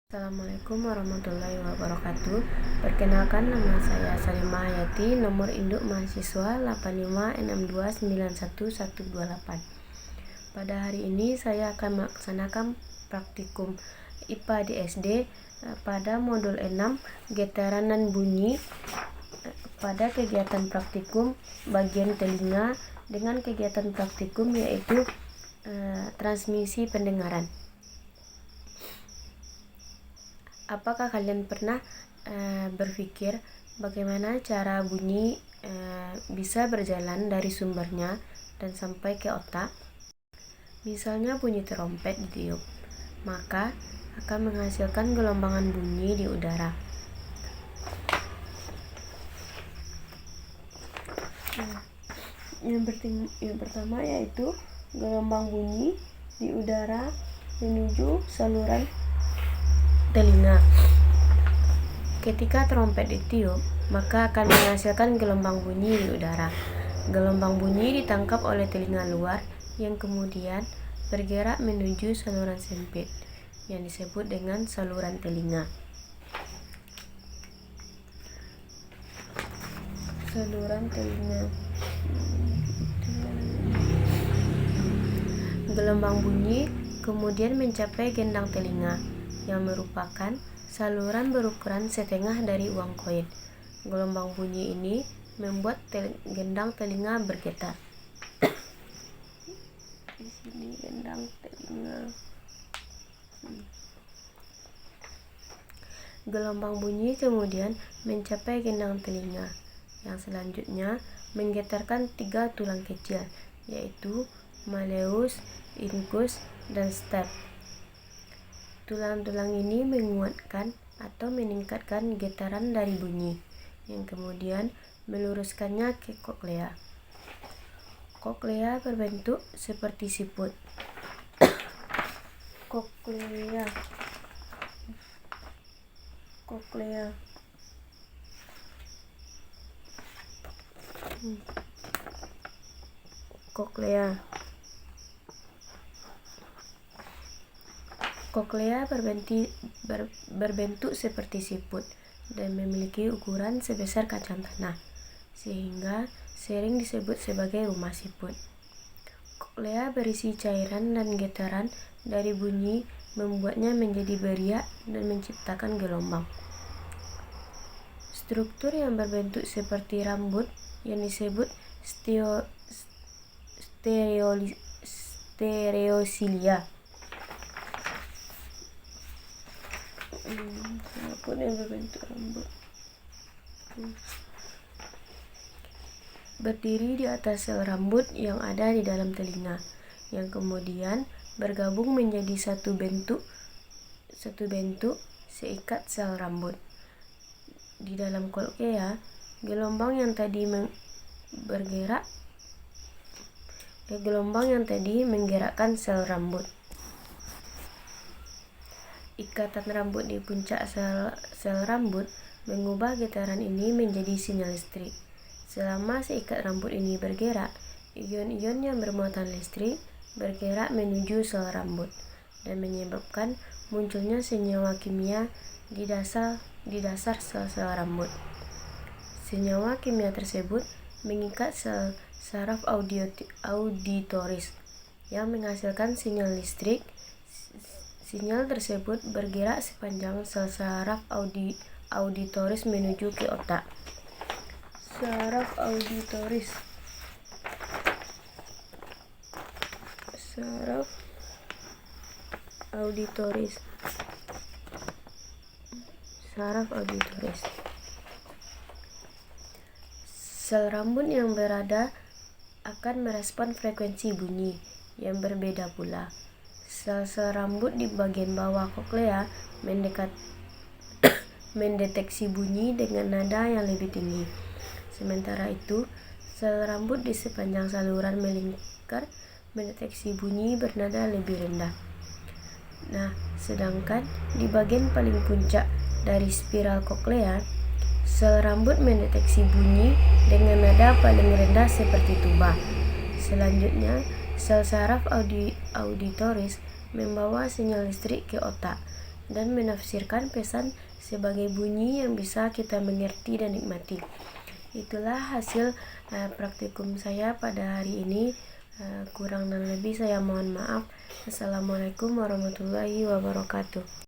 Assalamualaikum warahmatullahi wabarakatuh. Perkenalkan, nama saya Salimah Hayati, nomor induk mahasiswa 8562911128. Pada hari ini saya akan melaksanakan praktikum IPA di SD pada modul 6 getaran dan bunyi pada kegiatan praktikum bagian telinga dengan kegiatan praktikum yaitu transmisi pendengaran. Apakah kalian pernah berpikir bagaimana cara bunyi bisa berjalan dari sumbernya dan sampai ke otak? Misalnya bunyi trompet ditiup, maka akan menghasilkan gelombangan bunyi di udara. Yang pertama yaitu gelombang bunyi di udara menuju saluran telinga. Ketika trompet ditiup, maka akan menghasilkan gelombang bunyi di udara. Gelombang bunyi ditangkap oleh telinga luar yang kemudian bergerak menuju saluran sempit yang disebut dengan saluran telinga. Saluran telinga. Gelombang bunyi kemudian mencapai gendang telinga, yang merupakan saluran berukuran setengah dari uang koin. Gelombang bunyi ini membuat gendang telinga bergetar. Di sini gendang telinga. Gelombang bunyi kemudian mencapai gendang telinga, yang selanjutnya menggetarkan 3 tulang kecil, yaitu malleus, incus, dan stap. Tulang-tulang ini menguatkan atau meningkatkan getaran dari bunyi, yang kemudian meluruskannya ke koklea. Koklea berbentuk seperti siput. Koklea. Koklea berbentuk seperti siput dan memiliki ukuran sebesar kacang tanah, sehingga sering disebut sebagai rumah siput. Koklea berisi cairan dan getaran dari bunyi membuatnya menjadi beriak dan menciptakan gelombang. Struktur yang berbentuk seperti rambut yang disebut stereosilia. Berdiri di atas sel rambut yang ada di dalam telinga, yang kemudian bergabung menjadi satu bentuk seikat sel rambut. Di dalam koklea, gelombang yang tadi menggerakkan sel rambut. Ikatan rambut di puncak sel rambut mengubah getaran ini menjadi sinyal listrik. Selama seikat rambut ini bergerak, ion-ion yang bermuatan listrik bergerak menuju sel rambut dan menyebabkan munculnya senyawa kimia di dasar sel-sel rambut. Senyawa kimia tersebut mengikat sel saraf auditoris yang menghasilkan sinyal listrik. Sinyal tersebut bergerak sepanjang sel saraf auditoris menuju ke otak. Saraf auditoris. Sel rambut yang berada akan merespon frekuensi bunyi yang berbeda pula. Sel-sel rambut di bagian bawah koklea mendeteksi bunyi dengan nada yang lebih tinggi. Sementara itu, sel rambut di sepanjang saluran melingkar mendeteksi bunyi bernada lebih rendah. Nah, sedangkan di bagian paling puncak dari spiral koklea, sel rambut mendeteksi bunyi dengan nada paling rendah seperti tuba. Selanjutnya, sel saraf auditoris membawa sinyal listrik ke otak, dan menafsirkan pesan sebagai bunyi yang bisa kita mengerti dan nikmati. Itulah hasil praktikum saya pada hari ini. Kurang dan lebih saya mohon maaf. Assalamualaikum warahmatullahi wabarakatuh.